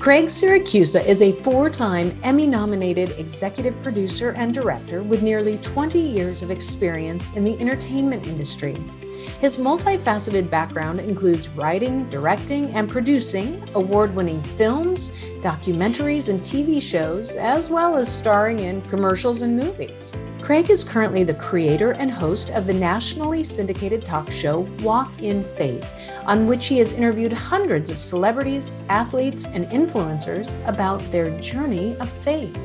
Craig Syracusa is a four-time Emmy-nominated executive producer and director with nearly 20 years of experience in the entertainment industry. His multifaceted background includes writing, directing, and producing award-winning films, documentaries, and TV shows, as well as starring in commercials and movies. Craig is currently the creator and host of the nationally syndicated talk show Walk in Faith, on which he has interviewed hundreds of celebrities, athletes, and influencers about their journey of faith.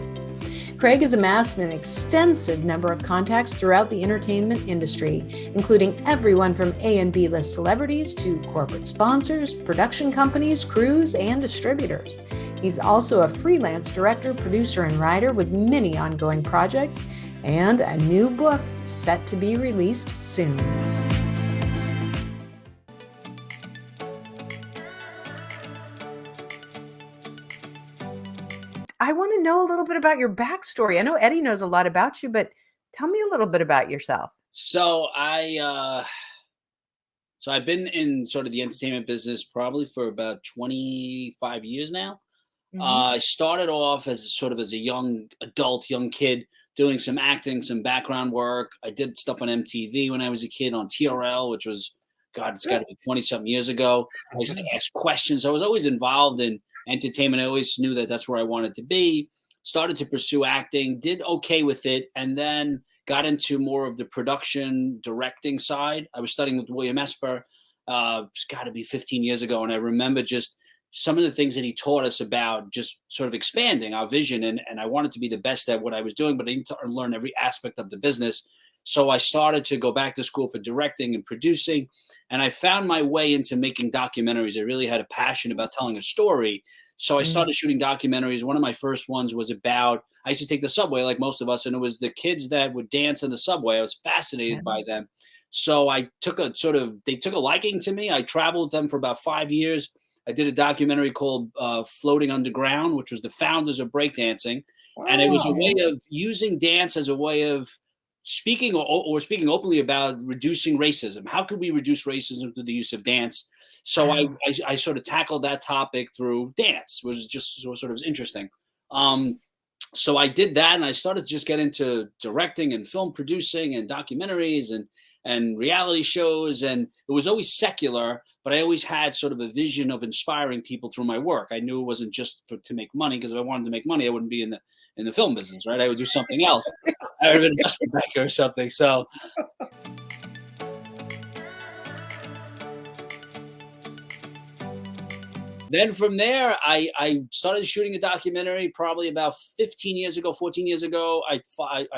Craig has amassed an extensive number of contacts throughout the entertainment industry, including everyone from A and B list celebrities to corporate sponsors, production companies, crews, and distributors. He's also a freelance director, producer, and writer with many ongoing projects and a new book set to be released soon. I want to know a little bit about your backstory. I know Eddie knows a lot about you, but tell me a little bit about yourself. So I've been in sort of the entertainment business probably for about 25 years now. Mhm. I started off as a young adult, young kid, doing some acting, some background work. I did stuff on MTV when I was a kid on TRL, which was, God, it's got to be 20 something years ago. I used to ask questions. I was always involved in entertainment. I always knew that that's where I wanted to be. Started to pursue acting, did okay with it, and then got into more of the production directing side. I was studying with William Esper. It's got to be 15 years ago, and I remember just some of the things that he taught us about just sort of expanding our vision. And I wanted to be the best at what I was doing, but I needed to learn every aspect of the business. So I started to go back to school for directing and producing, and I found my way into making documentaries. I really had a passion about telling a story. So I Mm. started shooting documentaries. One of my first ones was about, I used to take the subway like most of us, and it was the kids that would dance in the subway. I was Yeah. fascinated by them. So they took a liking to me. I traveled with them for about 5 years. I did a documentary called Floating Underground, which was the founders of breakdancing. And it was a Wow. way of using dance as a way of speaking or speaking openly about reducing racism. How could we reduce racism through the use of dance? So Wow. I sort of tackled that topic through dance, which was just sort of interesting. Um, so I did that, and I started to just get into directing and film producing and documentaries and reality shows. And it was always secular, but I always had sort of a vision of inspiring people through my work. I knew it wasn't just to make money, because if I wanted to make money, I wouldn't be in the film business, right? I would do something else. I would have been an investment banker or something. So then from there, I started shooting a documentary probably about 15 years ago, 14 years ago. I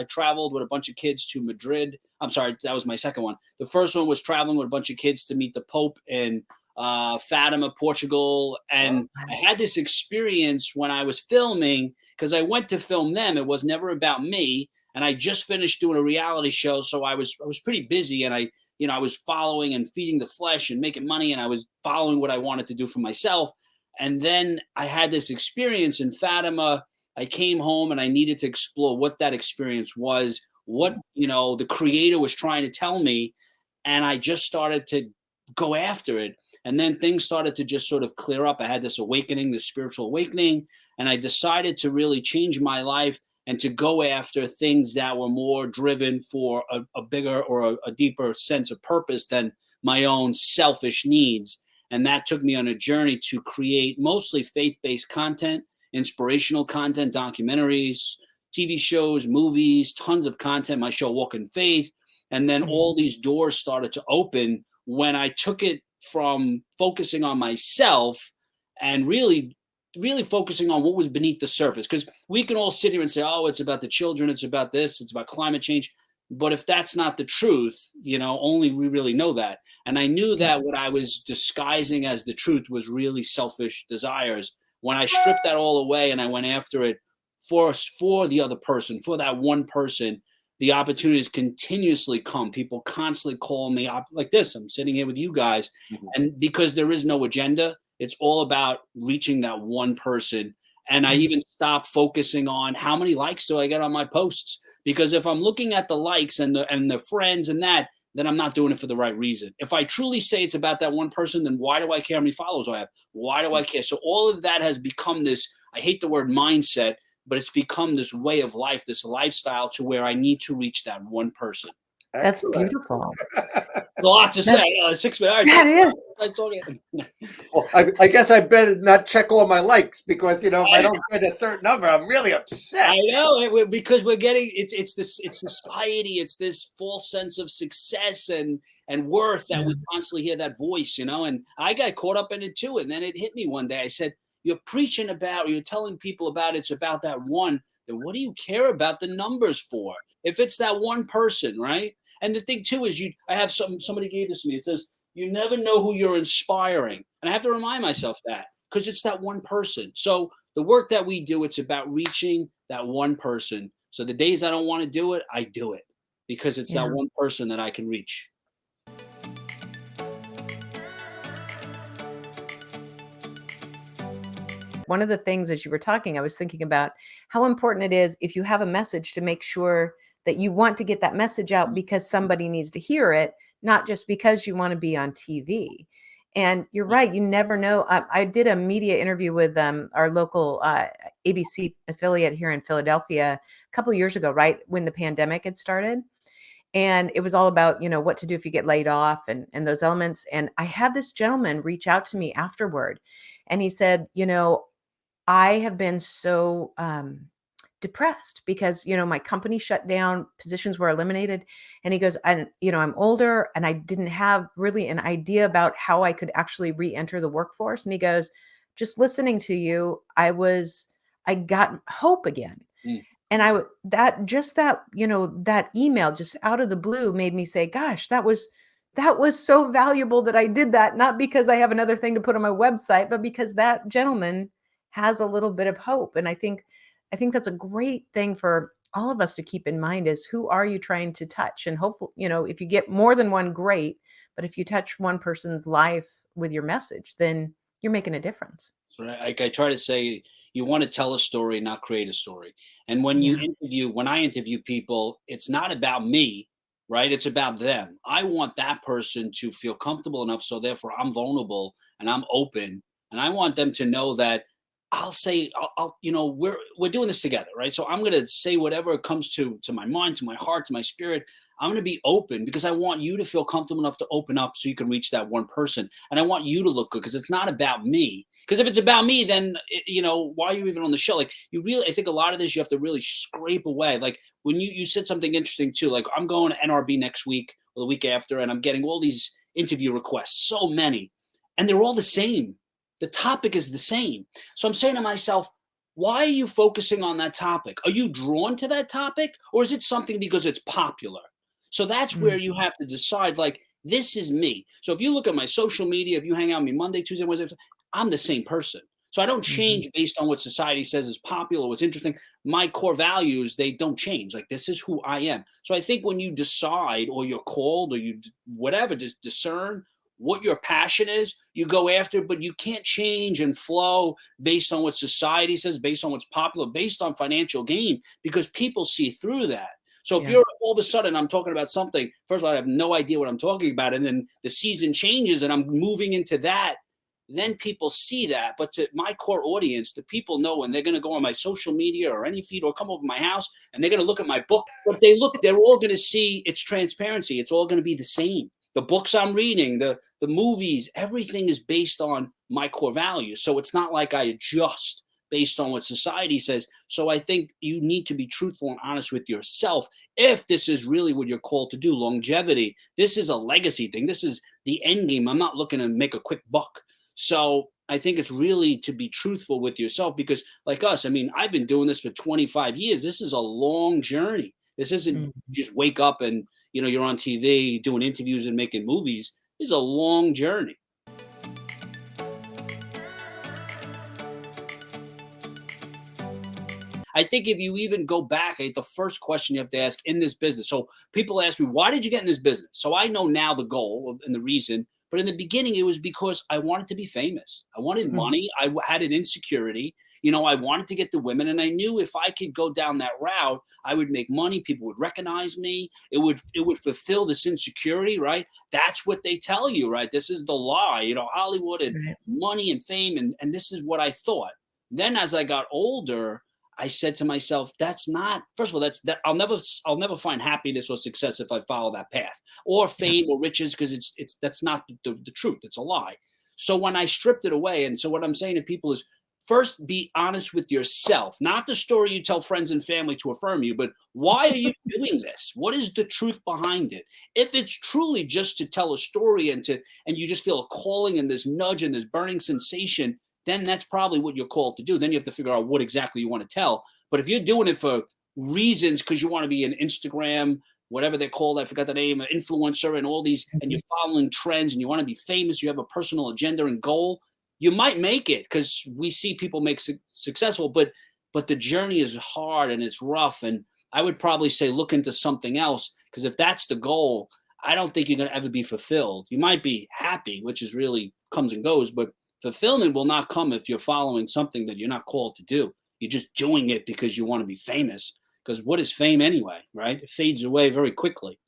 traveled with a bunch of kids to Madrid. I'm sorry, that was my second one. The first one was traveling with a bunch of kids to meet the Pope in Fatima, Portugal. Oh, And I wow. had this experience when I was filming, because I went to film them. It was never about me. And I just finished doing a reality show. So I was pretty busy, and I was following and feeding the flesh and making money, and I was following what I wanted to do for myself. And then I had this experience in Fatima. I came home and I needed to explore what that experience was, what, the creator was trying to tell me. And I just started to go after it. And then things started to just sort of clear up. I had this awakening, this spiritual awakening, and I decided to really change my life and to go after things that were more driven for a bigger or a deeper sense of purpose than my own selfish needs. And that took me on a journey to create mostly faith-based content, inspirational content, documentaries, TV shows, movies, tons of content, my show Walk in Faith. And then Mhm. all these doors started to open when I took it from focusing on myself and really focusing on what was beneath the surface. Because we can all sit here and say, oh, it's about the children, it's about this, it's about climate change. But if that's not the truth, only we really know that. And I knew Yeah. that what I was disguising as the truth was really selfish desires. When I stripped that all away and I went after it for the other person, for that one person, the opportunities continuously come. People constantly call me up like this. I'm sitting here with you guys. Mhm. And because there is no agenda, it's all about reaching that one person. And I Mhm. even stopped focusing on how many likes do I get on my posts, because if I'm looking at the likes and the friends and then I'm not doing it for the right reason. If I truly say it's about that one person, then why do I care how many followers I have? Why do I care? So all of that has become this, I hate the word mindset, but it's become this way of life, this lifestyle to where I need to reach that one person. That's Excellent. beautiful. A lot to say. 6 minutes. That is. Well, I guess I better not check all my likes because, if I don't get a certain number, I'm really upset. I know because we're getting it's society. It's this false sense of success and worth that we constantly hear that voice, and I got caught up in it too. And then it hit me one day. I said, you're preaching about, you're telling people about it's about that one. Then what do you care about the numbers for? If it's that one person, right? And the thing too is I have somebody gave this to me. It says, you never know who you're inspiring. And I have to remind myself that because it's that one person. So the work that we do, it's about reaching that one person. So the days I don't want to do it, I do it because it's that one person that I can reach. One of the things as you were talking, I was thinking about how important it is if you have a message to make sure that you want to get that message out because somebody needs to hear it, not just because you want to be on TV. And you're right. You never know. I did a media interview with our local ABC affiliate here in Philadelphia a couple of years ago, right when the pandemic had started. And it was all about, what to do if you get laid off and those elements. And I had this gentleman reach out to me afterward. And he said, I have been so depressed because, my company shut down, positions were eliminated. And he goes, I'm older and I didn't have really an idea about how I could actually re-enter the workforce. And he goes, just listening to you, I got hope again. And that email just out of the blue made me say, gosh, that was so valuable that I did that, not because I have another thing to put on my website, but because that gentleman has a little bit of hope. And I think that's a great thing for all of us to keep in mind is who are you trying to touch? And hopefully, if you get more than one, great. But if you touch one person's life with your message, then you're making a difference. Right. Like I try to say, you want to tell a story, not create a story. And when I interview people, it's not about me, right? It's about them. I want that person to feel comfortable enough. So therefore I'm vulnerable and I'm open. And I want them to know that I'll say, we're doing this together, right? So I'm going to say whatever comes to my mind, to my heart, to my spirit. I'm going to be open because I want you to feel comfortable enough to open up so you can reach that one person. And I want you to look good because it's not about me. Because if it's about me, then, why are you even on the show? Like I think a lot of this, you have to really scrape away. Like when you said something interesting too, like I'm going to NRB next week or the week after, and I'm getting all these interview requests, so many, and they're all the same. The topic is the same. So I'm saying to myself, why are you focusing on that topic? Are you drawn to that topic or is it something because it's popular? So that's where you have to decide, like, this is me. So if you look at my social media, if you hang out with me Monday, Tuesday, Wednesday, I'm the same person. So I don't change based on what society says is popular, what's interesting. My core values, they don't change. Like, this is who I am. So I think when you decide or you're called or you whatever, just discern what your passion is, you go after, but you can't change and flow based on what society says, based on what's popular, based on financial gain, because people see through that. So if you're all of a sudden, I'm talking about something, first of all, I have no idea what I'm talking about. And then the season changes and I'm moving into that. Then people see that. But to my core audience, the people know when they're going to go on my social media or any feed or come over my house and they're going to look at my book. But they're all going to see it's transparency. It's all going to be the same. The books I'm reading, the movies, everything is based on my core values. So it's not like I adjust based on what society says. So I think you need to be truthful and honest with yourself if this is really what you're called to do. Longevity. This is a legacy thing. This is the end game. I'm not looking to make a quick buck. So I think it's really to be truthful with yourself because like us, I mean, I've been doing this for 25 years. This is a long journey. This isn't just wake up and, you're on TV doing interviews and making movies. It's a long journey. I think if you even go back, the first question you have to ask in this business. So people ask me, why did you get in this business? So I know now the goal and the reason, but in the beginning, it was because I wanted to be famous. I wanted money. I had an insecurity. I wanted to get the women, and I knew if I could go down that route, I would make money. People would recognize me. It would fulfill this insecurity, right? That's what they tell you, right? This is the lie, Hollywood and Right. money and fame, and this is what I thought. Then as I got older, I said to myself, that's not, first of all, that I'll never find happiness or success if I follow that path, or Yeah. fame or riches, because that's not the truth. It's a lie. So when I stripped it away, and so what I'm saying to people is, first be honest with yourself, not the story you tell friends and family to affirm you, but why are you doing this? What is the truth behind it? If it's truly just to tell a story and you just feel a calling and this nudge and this burning sensation, then that's probably what you're called to do. Then you have to figure out what exactly you want to tell. But if you're doing it for reasons because you want to be an Instagram, whatever they're called, I forgot the name, an influencer and all these, and you're following trends and you want to be famous, you have a personal agenda and goal, you might make it because we see people make successful, but the journey is hard and it's rough. And I would probably say look into something else, because if that's the goal, I don't think you're going to ever be fulfilled. You might be happy, which is really comes and goes, but fulfillment will not come if you're following something that you're not called to do. You're just doing it because you want to be famous. Because what is fame anyway, right? It fades away very quickly.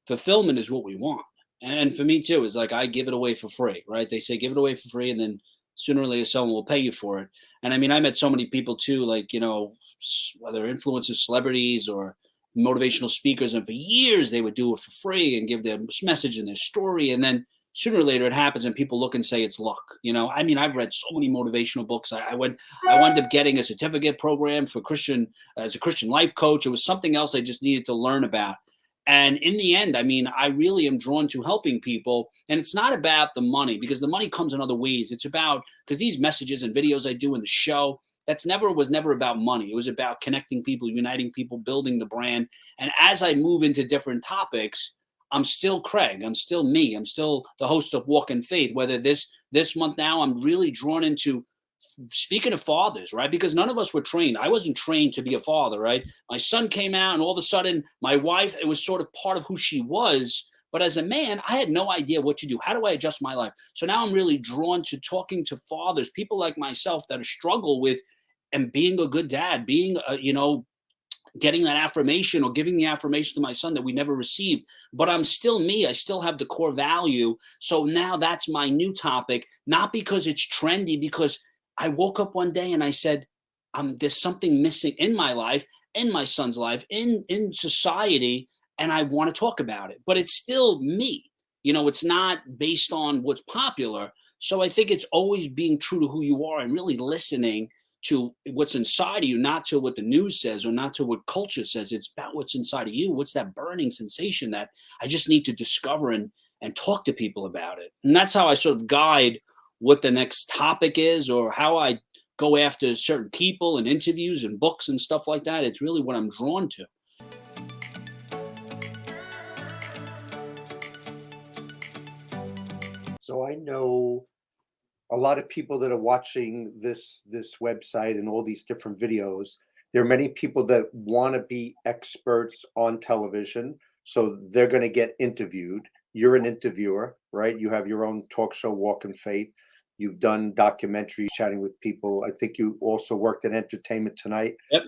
Fulfillment is what we want. And for me too, is like I give it away for free, right? They say give it away for free, and then sooner or later someone will pay you for it. And I mean, I met so many people too, like, whether influencers, celebrities, or motivational speakers, and for years they would do it for free and give their message and their story, and then sooner or later it happens and people look and say it's luck. I mean, I've read so many motivational books. I wound up getting a certificate program for as a Christian life coach. It was something else I just needed to learn about. And in the end, I mean, I really am drawn to helping people. And it's not about the money, because the money comes in other ways. It's about, because these messages and videos I do in the show, was never about money. It was about connecting people, uniting people, building the brand. And as I move into different topics, I'm still Craig. I'm still me. I'm still the host of Walk in Faith. Whether this month now, I'm really drawn into speaking of fathers, right? Because none of us were trained. I wasn't trained to be a father, right? My son came out, and all of a sudden, my wife, it was sort of part of who she was. But as a man, I had no idea what to do. How do I adjust my life? So now I'm really drawn to talking to fathers, people like myself that struggle with and being a good dad, being getting that affirmation or giving the affirmation to my son that we never received. But I'm still me. I still have the core value. So now that's my new topic, not because it's trendy, because I woke up one day and I said, there's something missing in my life, in my son's life, in society, and I want to talk about it. But it's still me. It's not based on what's popular. So I think it's always being true to who you are and really listening to what's inside of you, not to what the news says or not to what culture says. It's about what's inside of you. What's that burning sensation that I just need to discover and talk to people about it. And that's how I sort of guide what the next topic is, or how I go after certain people and interviews and books and stuff like that. It's really what I'm drawn to. So I know a lot of people that are watching this website and all these different videos. There are many people that want to be experts on television, so they're going to get interviewed. You're an interviewer, right? You have your own talk show, Walk in Faith. You've done documentaries, chatting with people. I think you also worked in Entertainment Tonight. Yep.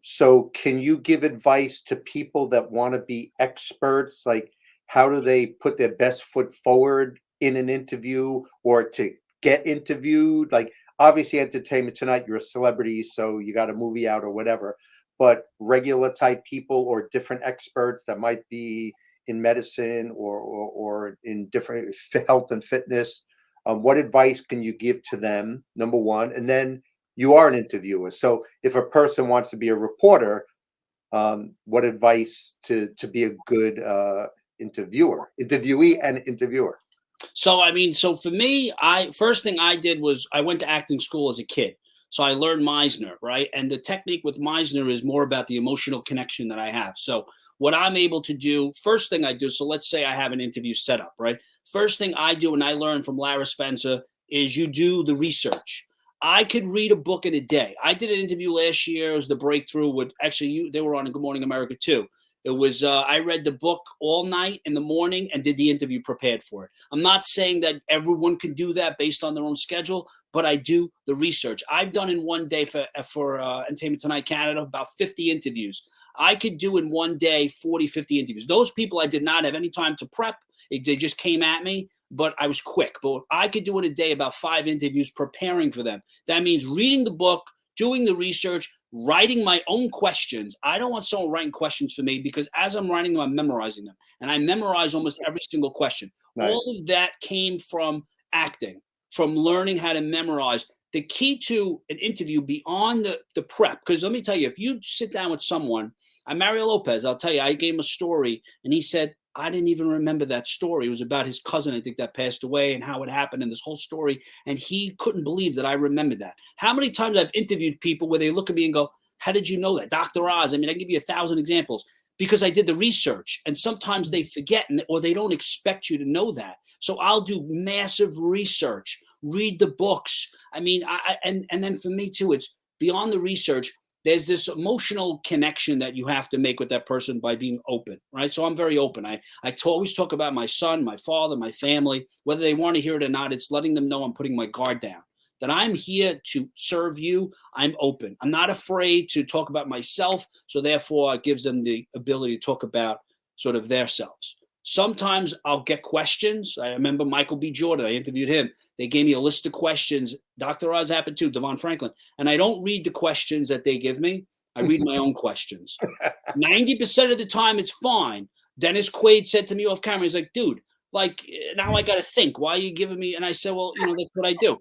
So can you give advice to people that want to be experts? Like, how do they put their best foot forward in an interview or to get interviewed? Like, obviously Entertainment Tonight, you're a celebrity, so you got a movie out or whatever, but regular type people or different experts that might be in medicine or in different health and fitness, what advice can you give to them, number one? And then you are an interviewer. So if a person wants to be a reporter, what advice to be a good interviewee and interviewer? So, I mean, so for me, first thing I did was I went to acting school as a kid. So I learned Meisner, right? And the technique with Meisner is more about the emotional connection that I have. So what I'm able to do, first thing I do, so let's say I have an interview set up, right? First thing I do, and I learned from Lara Spencer, is you do the research. I could read a book in a day. I did an interview last year. It was The Breakthrough with, actually, they were on Good Morning America too. It was, I read the book all night in the morning and did the interview prepared for it. I'm not saying that everyone can do that based on their own schedule, but I do the research. I've done in one day for Entertainment Tonight Canada about 50 interviews. I could do in one day 40, 50 interviews. Those people I did not have any time to prep. They just came at me, but I was quick. But I could do in a day about 5 interviews preparing for them. That means reading the book, doing the research, writing my own questions. I don't want someone writing questions for me, because as I'm writing them, I'm memorizing them. And I memorize almost every single question. Nice. All of that came from acting, from learning how to memorize. The key to an interview beyond the prep, because let me tell you, if you sit down with someone, Mario Lopez, I'll tell you, I gave him a story and he said, I didn't even remember that story. It was about his cousin, I think, that passed away and how it happened and this whole story. And he couldn't believe that I remembered that. How many times I've interviewed people where they look at me and go, how did you know that? Dr. Oz. I mean, I give you 1,000 examples because I did the research, and sometimes they forget or they don't expect you to know that. So I'll do massive research, read the books. I mean, and then for me too, it's beyond the research. There's this emotional connection that you have to make with that person by being open, right? So I'm very open. I always talk about my son, my father, my family, whether they want to hear it or not. It's letting them know I'm putting my guard down, that I'm here to serve you. I'm open. I'm not afraid to talk about myself. So therefore, it gives them the ability to talk about sort of their selves. Sometimes I'll get questions. I remember Michael B. Jordan. I interviewed him. They gave me a list of questions. Dr. Oz happened too, Devon Franklin. And I don't read the questions that they give me. I read my own questions. 90% of the time, it's fine. Dennis Quaid said to me off camera, he's like, dude, like, now I got to think. Why are you giving me? And I said, well, that's what I do.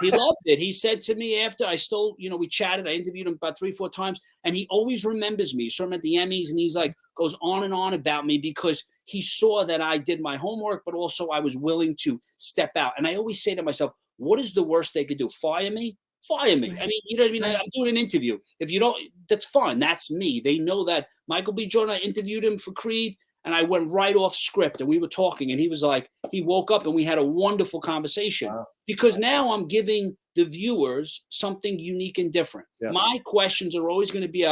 He loved it. He said to me after, we chatted. I interviewed him about 3-4 times, and he always remembers me. So I'm at the Emmys, and he's like, goes on and on about me because he saw that I did my homework, but also I was willing to step out. And I always say to myself, what is the worst they could do? Fire me? Fire me. Right. I mean, you know what I mean? Right. I'm doing an interview. If you don't, that's fine. That's me. They know that. Michael B. Jordan, I interviewed him for Creed, and I went right off script, and we were talking, and he was like, he woke up and we had a wonderful conversation. Wow. Because now I'm giving the viewers something unique and different. Yeah. My questions are always going to be,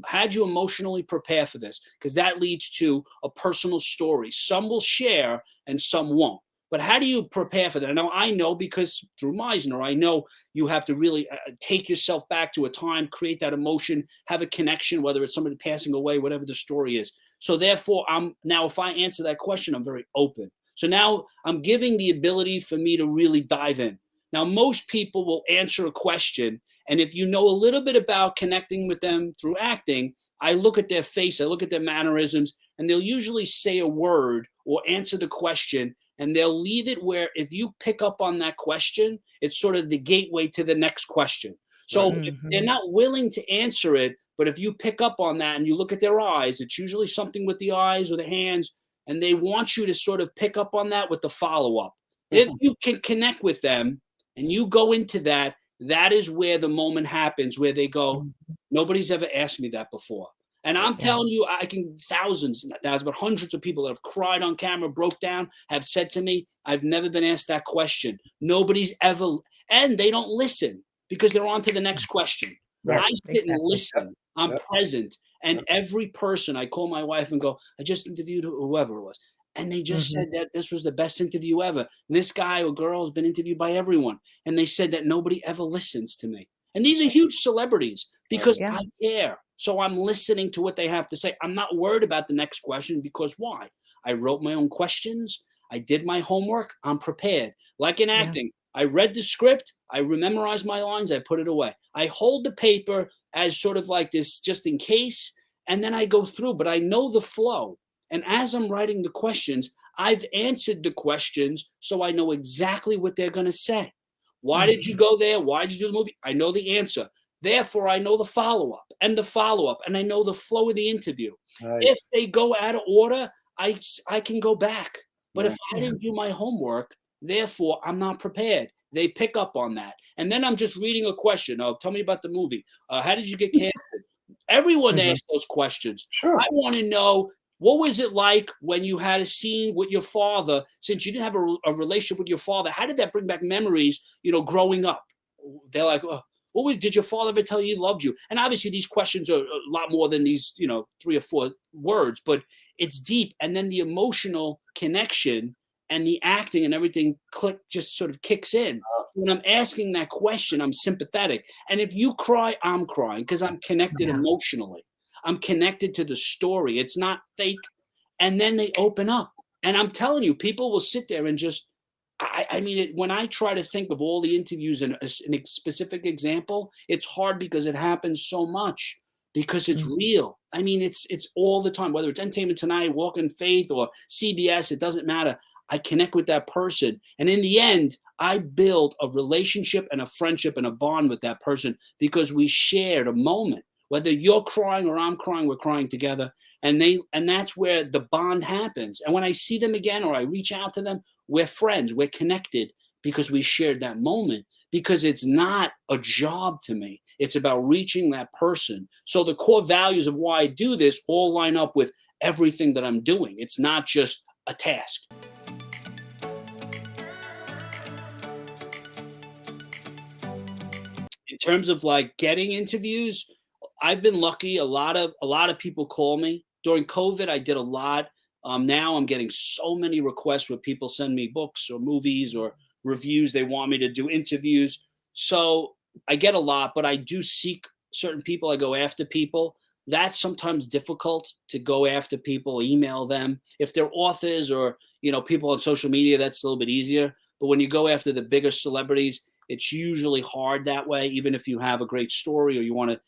how'd you emotionally prepare for this? Because that leads to a personal story. Some will share and some won't. But how do you prepare for that? Now, I know because through Meisner, I know you have to really take yourself back to a time, create that emotion, have a connection, whether it's somebody passing away, whatever the story is. So therefore, if I answer that question, I'm very open. So now I'm giving the ability for me to really dive in. Now, most people will answer a question, and if you know a little bit about connecting with them through acting, I look at their face, I look at their mannerisms, and they'll usually say a word or answer the question, and they'll leave it where if you pick up on that question, it's sort of the gateway to the next question. So if they're not willing to answer it, but if you pick up on that and you look at their eyes, it's usually something with the eyes or the hands, and they want you to sort of pick up on that with the follow-up. If you can connect with them and you go into that, that is where the moment happens, where they go, nobody's ever asked me that before. And I'm telling you, I can thousands, but hundreds of people that have cried on camera, broke down, have said to me, I've never been asked that question. Nobody's ever, and they don't listen because they're on to the next question. Right. I sit and listen. I'm present. And every person, I call my wife and go, I just interviewed whoever it was. And they just said that this was the best interview ever. This guy or girl has been interviewed by everyone. And they said that nobody ever listens to me. And these are huge celebrities because I care. So I'm listening to what they have to say. I'm not worried about the next question because why? I wrote my own questions. I did my homework. I'm prepared. Like in acting, I read the script. I memorized my lines. I put it away. I hold the paper as sort of like this just in case. And then I go through, but I know the flow. And as I'm writing the questions, I've answered the questions so I know exactly what they're going to say. Why did you go there? Why did you do the movie? I know the answer. Therefore, I know the follow-up, and I know the flow of the interview. Nice. If they go out of order, I can go back. But if I didn't do my homework, therefore, I'm not prepared. They pick up on that. And then I'm just reading a question. Oh, tell me about the movie. How did you get casted? Everyone asks those questions. Sure. I want to know, what was it like when you had a scene with your father? Since you didn't have a relationship with your father, how did that bring back memories, growing up? They're like, oh, did your father ever tell you he loved you? And obviously these questions are a lot more than these, 3 or 4 words, but it's deep. And then the emotional connection and the acting and everything just sort of kicks in. When I'm asking that question, I'm sympathetic. And if you cry, I'm crying because I'm connected Yeah. emotionally. I'm connected to the story. It's not fake. And then they open up. And I'm telling you, people will sit there and just, I mean, when I try to think of all the interviews in a specific example, it's hard because it happens so much because it's Mhm. real. I mean, it's all the time, whether it's Entertainment Tonight, Walk in Faith, or CBS, it doesn't matter. I connect with that person. And in the end, I build a relationship and a friendship and a bond with that person because we shared a moment. Whether you're crying or I'm crying, we're crying together. And that's where the bond happens. And when I see them again or I reach out to them, we're friends, we're connected because we shared that moment. Because it's not a job to me. It's about reaching that person. So the core values of why I do this all line up with everything that I'm doing. It's not just a task. In terms of like getting interviews, I've been lucky. A lot of people call me during COVID. I did a lot. Now I'm getting so many requests where people send me books or movies or reviews. They want me to do interviews. So I get a lot, but I do seek certain people. I go after people. That's sometimes difficult to go after people, email them. If they're authors or people on social media, that's a little bit easier. But when you go after the bigger celebrities, it's usually hard that way, even if you have a great story or you want to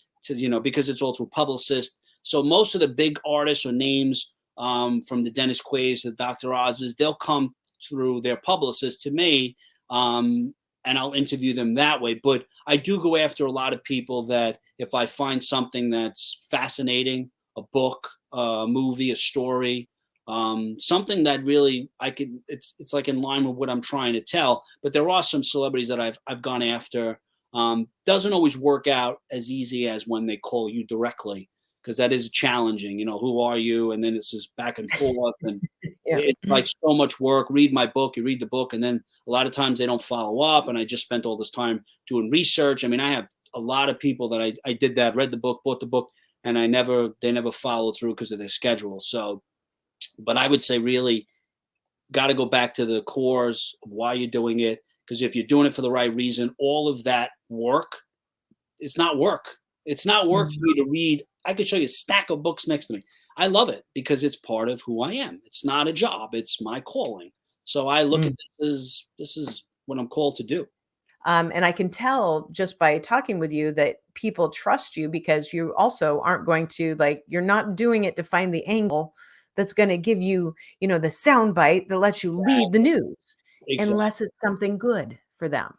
because it's all through publicists. So most of the big artists or names, from the Dennis Quays to Dr. Oz's, they'll come through their publicist to me, and I'll interview them that way. But I do go after a lot of people that if I find something that's fascinating, a book, a movie, a story, something that really it's like in line with what I'm trying to tell. But there are some celebrities that I've gone after. Doesn't always work out as easy as when they call you directly, because that is challenging. Who are you? And then it's just back and forth, and Yeah. it's like so much work. Read my book, you read the book, and then a lot of times they don't follow up. And I just spent all this time doing research. I mean, I have a lot of people that I did that, read the book, bought the book, and they never followed through because of their schedule. So, but I would say really got to go back to the cores of why you're doing it. Because if you're doing it for the right reason, all of that work, it's not work. It's not work for Mhm. me to read. I could show you a stack of books next to me. I love it because it's part of who I am. It's not a job. It's my calling. So I look at Mm. this is what I'm called to do. And I can tell just by talking with you that people trust you because you also aren't going to like, you're not doing it to find the angle that's going to give you, the sound bite that lets you lead the news Exactly. unless it's something good for them.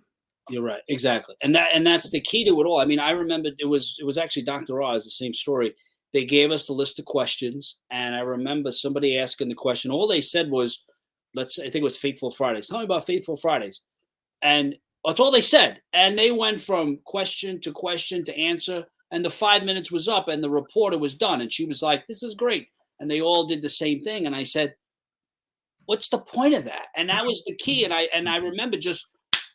You're right. Exactly. And that's the key to it all. I mean, I remember it was actually Dr. Oz, the same story. They gave us the list of questions, and I remember somebody asking the question. All they said was, I think it was Fateful Fridays. Tell me about Fateful Fridays. And that's all they said. And they went from question to answer. And the 5 minutes was up and the reporter was done. And she was like, this is great. And they all did the same thing. And I said, what's the point of that? And that was the key. And I remember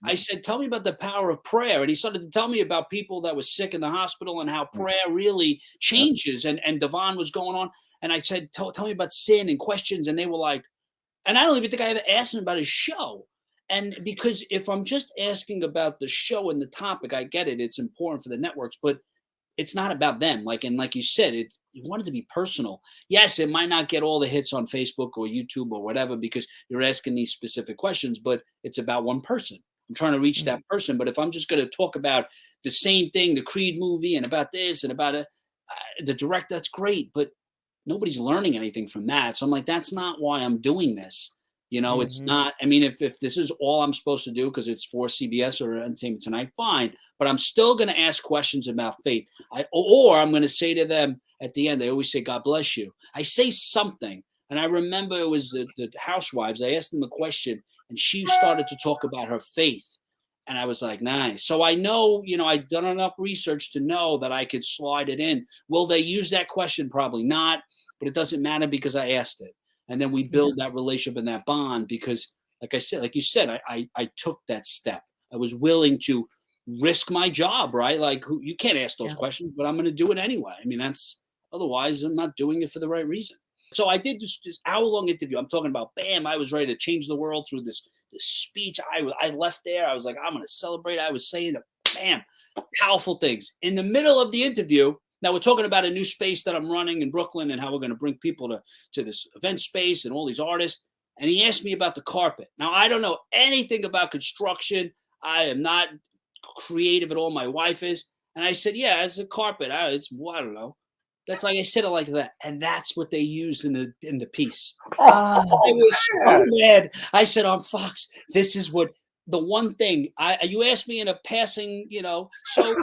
I said, tell me about the power of prayer. And he started to tell me about people that were sick in the hospital and how prayer really changes. And Devon was going on. And I said, tell me about sin and questions. And they were like, and I don't even think I ever asked him about his show. And because if I'm just asking about the show and the topic, I get it. It's important for the networks, but it's not about them. Like you said, you want it to be personal. Yes, it might not get all the hits on Facebook or YouTube or whatever because you're asking these specific questions, but it's about one person. I'm trying to reach Mhm. that person. But if I'm just going to talk about the same thing, the Creed movie, and about this and about the direct, that's great. But nobody's learning anything from that. So I'm like, that's not why I'm doing this. It's Mhm. not, I mean, if this is all I'm supposed to do because it's for CBS or Entertainment Tonight, fine. But I'm still going to ask questions about faith. Or I'm going to say to them at the end, they always say, God bless you. I say something. And I remember it was the housewives. I asked them a question and she started to talk about her faith. And I was like, nice. So I know, I've done enough research to know that I could slide it in. Will they use that question? Probably not, but it doesn't matter because I asked it. And then we Yeah. build that relationship and that bond because, like you said, I took that step. I was willing to risk my job, right? Like you can't ask those Yeah. questions, but I'm going to do it anyway. I mean, otherwise I'm not doing it for the right reason. So I did this hour-long interview. I'm talking about, bam, I was ready to change the world through this speech. I left there. I was like, I'm going to celebrate. I was saying, bam, powerful things. In the middle of the interview, now we're talking about a new space that I'm running in Brooklyn and how we're going to bring people to this event space and all these artists. And he asked me about the carpet. Now, I don't know anything about construction. I am not creative at all. My wife is. And I said, yeah, it's a carpet. I don't know. That's like I said it like that. And that's what they used in the piece. I was so mad. I said on Fox, this is what the one thing you asked me in a passing, so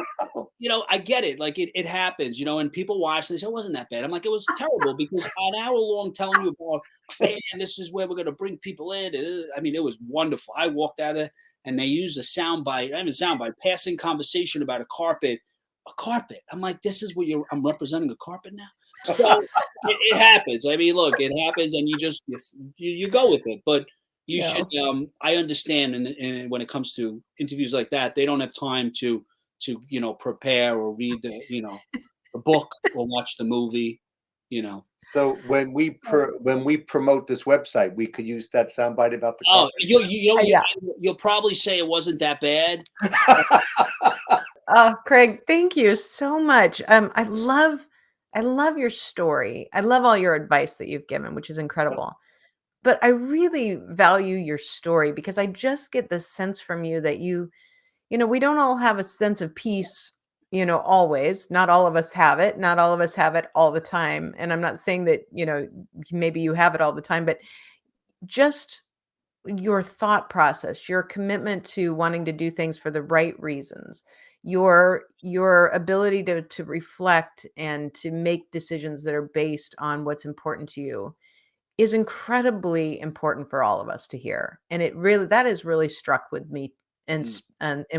I get it. Like it happens, and people watch and they say it wasn't that bad. I'm like, it was terrible because an hour long telling you about, man, this is where we're going to bring people in. It was wonderful. I walked out of it and they used a soundbite, passing conversation about a carpet. I'm like, this is what I'm representing a carpet now. So it happens. Look, it happens and you just, you go with it, but you should, I understand. And when it comes to interviews like that, they don't have time to prepare or read the book or watch the movie, So when we promote this website, we could use that soundbite about the carpet. You'll probably say it wasn't that bad. Craig, thank you so much. I love your story. I love all your advice that you've given, which is incredible. But I really value your story because I just get this sense from you that we don't all have a sense of peace, always. Not all of us have it. Not all of us have it all the time. And I'm not saying that, maybe you have it all the time, but just your thought process, your commitment to wanting to do things for the right reasons, your ability to reflect and to make decisions that are based on what's important to you is incredibly important for all of us to hear. And that has really struck with me and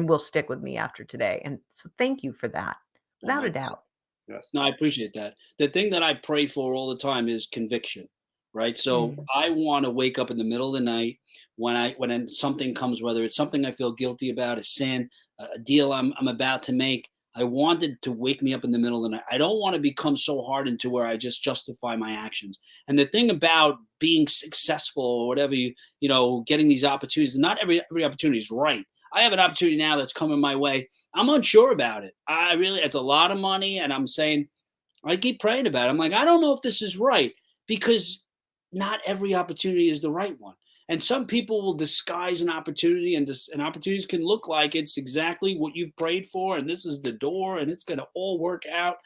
will stick with me after today. And so thank you for that, without a doubt. Yes. No, I appreciate that. The thing that I pray for all the time is conviction, right? So I want to wake up in the middle of the night when something comes, whether it's something I feel guilty about, a sin, a deal I'm about to make. I wanted to wake me up in the middle of the night. I don't want to become so hardened to where I just justify my actions. And the thing about being successful or whatever, getting these opportunities, not every opportunity is right. I have an opportunity now that's coming my way. I'm unsure about it. It's a lot of money. And I'm saying, I keep praying about it. I'm like, I don't know if this is right because not every opportunity is the right one. And some people will disguise an opportunity and opportunities can look like it's exactly what you've prayed for. And this is the door and it's going to all work out.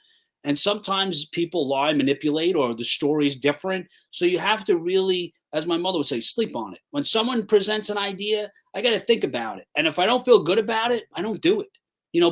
And sometimes people lie, manipulate, or the story is different. So you have to really, as my mother would say, sleep on it. When someone presents an idea, I got to think about it. And if I don't feel good about it, I don't do it.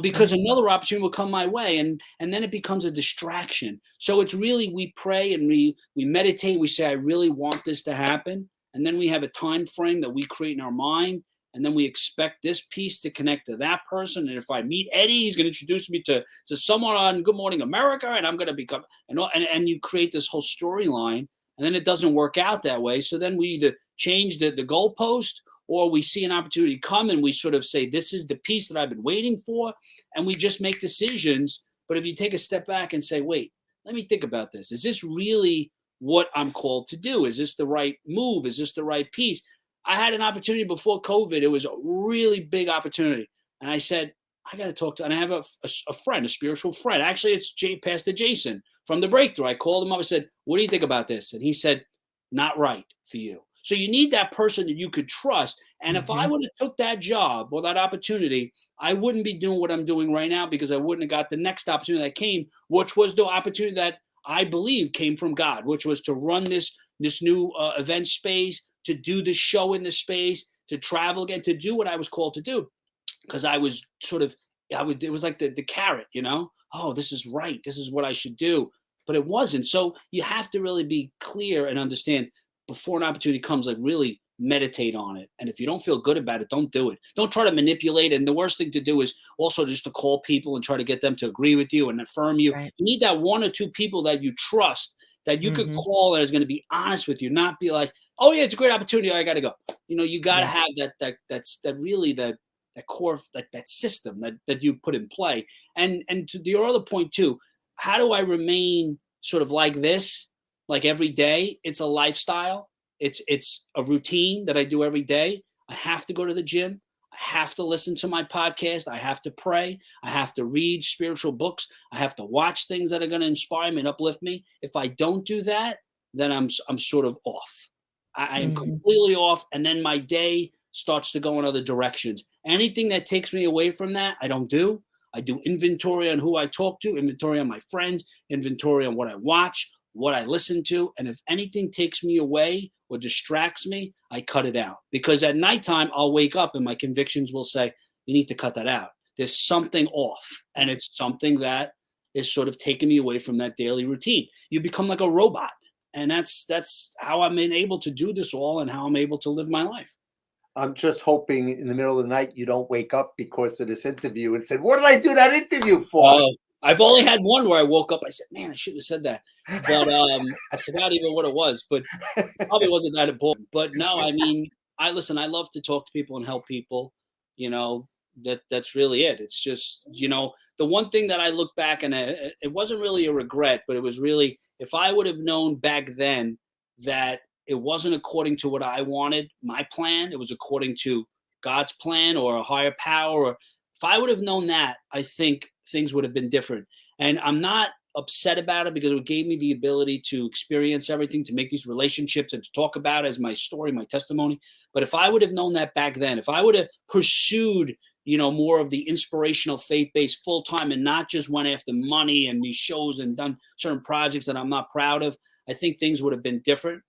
Because another opportunity will come my way and then it becomes a distraction. So it's really, we pray and we meditate. We say, I really want this to happen. And then we have a time frame that we create in our mind. And then we expect this piece to connect to that person. And if I meet Eddie, he's going to introduce me to someone on Good Morning America. And I'm going to become, and you create this whole storyline. And then it doesn't work out that way. So then we either change the goalpost, or we see an opportunity come and we sort of say, this is the piece that I've been waiting for. And we just make decisions. But if you take a step back and say, wait, let me think about this. Is this really what I'm called to do? Is this the right move? Is this the right piece? I had an opportunity before COVID. It was a really big opportunity. And I said, I got to talk to, and I have a friend, a spiritual friend. Actually, it's Pastor Jason from The Breakthrough. I called him up. I said, what do you think about this? And he said, not right for you. So you need that person that you could trust. And if I would have took that job or that opportunity, I wouldn't be doing what I'm doing right now because I wouldn't have got the next opportunity that came, which was the opportunity that I believe came from God, which was to run this new event space, to do the show in the space, to travel again, to do what I was called to do. Because I was it was like the carrot, oh, this is right. This is what I should do. But it wasn't. So you have to really be clear and understand before an opportunity comes, like really meditate on it. And if you don't feel good about it, don't do it. Don't try to manipulate. And the worst thing to do is also just to call people and try to get them to agree with you and affirm you. Right. You need that one or two people that you trust, that you could call that is going to be honest with you, not be like, oh yeah, it's a great opportunity. I got to go. You got to have that core, that system that you put in play. And to your other point too, how do I remain sort of like this like every day. It's a lifestyle. It's a routine that I do every day. I have to go to the gym. I have to listen to my podcast. I have to pray. I have to read spiritual books. I have to watch things that are going to inspire me and uplift me. If I don't do that, then I'm sort of off. I am completely off, and then my day starts to go in other directions. Anything that takes me away from that, I don't do. I do inventory on who I talk to, inventory on my friends, inventory on what I watch, what I listen to. And if anything takes me away or distracts me, I cut it out. Because at nighttime, I'll wake up and my convictions will say, you need to cut that out. There's something off. And it's something that is sort of taking me away from that daily routine. You become like a robot. And that's how I'm able to do this all and how I'm able to live my life. I'm just hoping in the middle of the night you don't wake up because of this interview and said, what did I do that interview for? I've only had one where I woke up. I said, man, I shouldn't have said that. But I forgot even what it was, but it probably wasn't that important. But no, I mean, I love to talk to people and help people. You know, that's really it. It's just, you know, the one thing that I look back and it wasn't really a regret, but it was really, if I would have known back then that it wasn't according to what I wanted, my plan, it was according to God's plan or a higher power. Or if I would have known that, I think things would have been different. And I'm not upset about it because it gave me the ability to experience everything, to make these relationships and to talk about it as my story, my testimony. But if I would have known that back then, if I would have pursued, you know, more of the inspirational faith-based full time and not just went after money and these shows and done certain projects that I'm not proud of, I think things would have been different.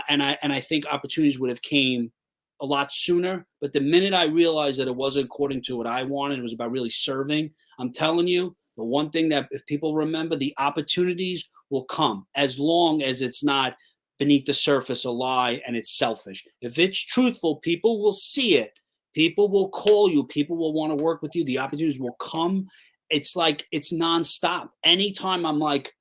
And I think opportunities would have came a lot sooner. But the minute I realized that it wasn't according to what I wanted, it was about really serving. I'm telling you, the one thing that if people remember, the opportunities will come as long as it's not beneath the surface a lie and it's selfish. If it's truthful, people will see it. People will call you. People will want to work with you. The opportunities will come. It's like it's nonstop. Anytime I'm like,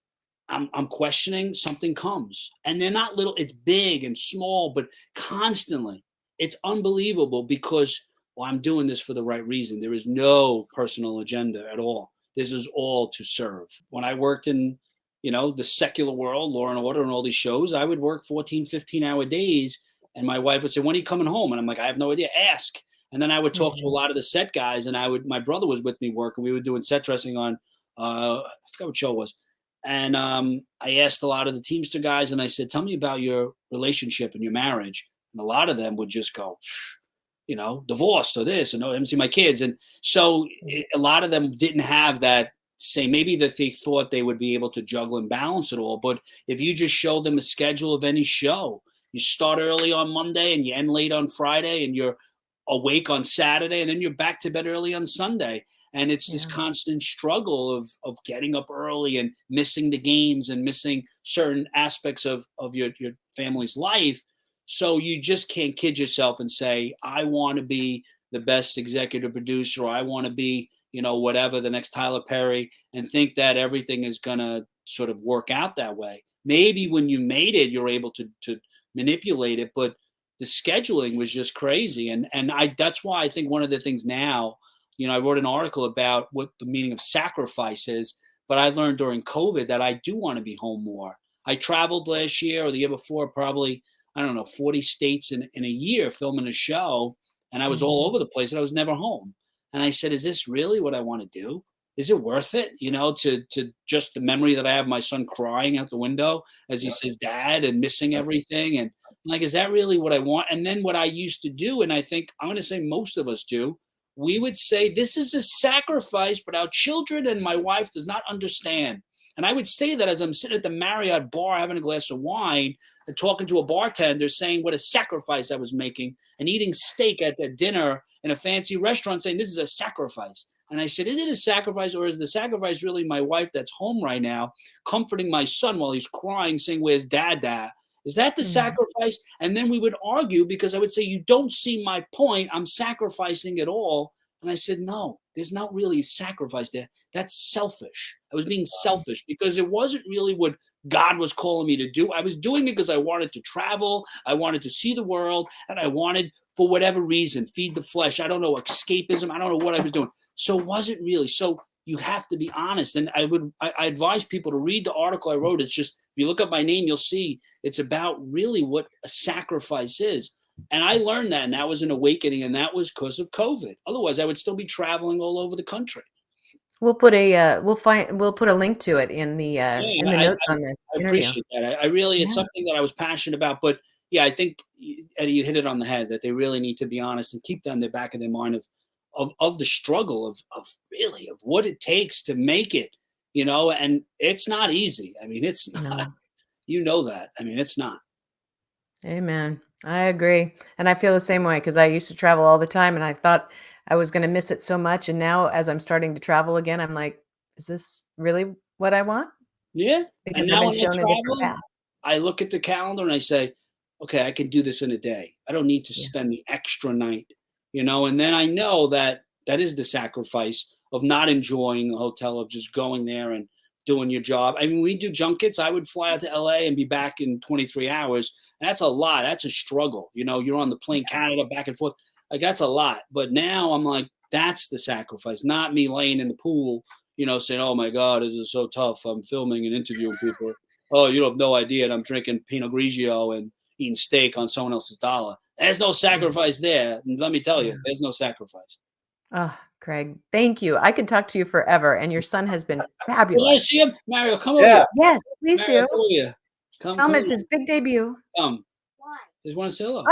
I'm questioning, something comes. And they're not little, it's big and small, but constantly. It's unbelievable because, well, I'm doing this for the right reason. There is no personal agenda at all. This is all to serve. When I worked in, you know, the secular world, Law and Order and all these shows, I would work 14, 15-hour days. And my wife would say, when are you coming home? And I'm like, I have no idea. Ask. And then I would talk to a lot of the set guys, and my brother was with me working. We were doing set dressing on, I forgot what show it was. And I asked a lot of the Teamster guys, and I said, tell me about your relationship and your marriage. And a lot of them would just go, you know, divorced or this, and I haven't seen my kids. And so a lot of them didn't have that same, maybe that they thought they would be able to juggle and balance it all. But if you just show them a schedule of any show, you start early on Monday and you end late on Friday, and you're awake on Saturday, and then you're back to bed early on Sunday. And it's this constant struggle of getting up early and missing the games and missing certain aspects of your family's life. So you just can't kid yourself and say, I want to be the best executive producer, or I want to be, you know, whatever, the next Tyler Perry, and think that everything is going to sort of work out that way. Maybe when you made it, you're able to manipulate it, but the scheduling was just crazy. And that's why I think one of the things now, you know, I wrote an article about what the meaning of sacrifice is, but I learned during COVID that I do want to be home more. I traveled last year or the year before, probably, I don't know, 40 states in a year filming a show. And I was all over the place and I was never home. And I said, is this really what I want to do? Is it worth it? You know, to just the memory that I have my son crying out the window as he says, Dad, and missing everything. And I'm like, is that really what I want? And then what I used to do, and I think I'm going to say most of us do, we would say, this is a sacrifice, but our children and my wife does not understand. And I would say that as I'm sitting at the Marriott bar having a glass of wine and talking to a bartender saying what a sacrifice I was making, and eating steak at their dinner in a fancy restaurant saying this is a sacrifice. And I said, is it a sacrifice, or is the sacrifice really my wife that's home right now, comforting my son while he's crying, saying, where's Dad? Is that the sacrifice? And then we would argue because I would say, you don't see my point. I'm sacrificing it all. And I said, no, there's not really a sacrifice there. That's selfish. I was being selfish because it wasn't really what God was calling me to do. I was doing it because I wanted to travel. I wanted to see the world, and I wanted, for whatever reason, feed the flesh. I don't know, escapism. I don't know what I was doing. So it wasn't really. So you have to be honest. And I advise people to read the article I wrote. It's just, if you look up my name, you'll see it's about really what a sacrifice is. And I learned that, and that was an awakening, and that was because of COVID. Otherwise, I would still be traveling all over the country. We'll put a we'll put a link to it in the notes on this I interview. appreciate that. I really, it's something that I was passionate about. But yeah, I think, Eddie, you hit it on the head, that they really need to be honest and keep that in the back of their mind of the struggle of really of what it takes to make it, you know. And it's not easy. I mean, it's not. No. You know that. I mean, it's not. Amen. I agree. And I feel the same way, because I used to travel all the time and I thought I was going to miss it so much. And now, as I'm starting to travel again, I'm like, is this really what I want? Yeah. Because And I've now been when I shown a different travel, path. I look at the calendar and I say, okay, I can do this in a day. I don't need to spend the extra night, you know. And then I know that that is the sacrifice of not enjoying the hotel, of just going there and doing your job. I mean, we do junkets. I would fly out to LA and be back in 23 hours. And that's a lot. That's a struggle. You know, you're on the plane, Canada, back and forth. Like, that's a lot. But now I'm like, that's the sacrifice, not me laying in the pool, you know, saying, oh my God, this is so tough. I'm filming and interviewing people. Oh, you have no idea. And I'm drinking Pinot Grigio and eating steak on someone else's dollar. There's no sacrifice there. And let me tell you, there's no sacrifice. Oh, Craig, thank you. I could talk to you forever, and your son has been Can I fabulous. see him? Mario, come over Yeah. here. Yes, please Mario, do. come over here. Come, Tell him come it's on. his big debut. Come. Just want to say hello.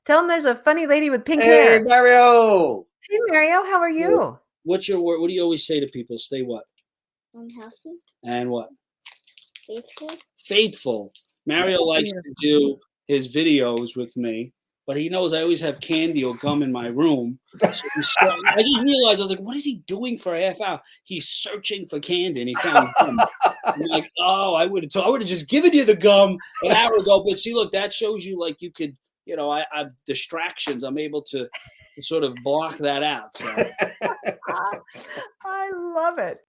Tell him there's a funny lady with pink Hey, hair. Mario. Hey, Mario, how are you? What's your word? What do you always say to people? Stay what? Unhealthy, And what? faithful. Faithful. Mario likes to do his videos with me, but he knows I always have candy or gum in my room. So I just realized, I was like, what is he doing for a half hour? He's searching for candy, and he found gum. I'm like, oh, I would have just given you the gum an hour ago. But see, look, that shows you, like, you could, you know, I distractions. I'm able to sort of block that out. So. I love it.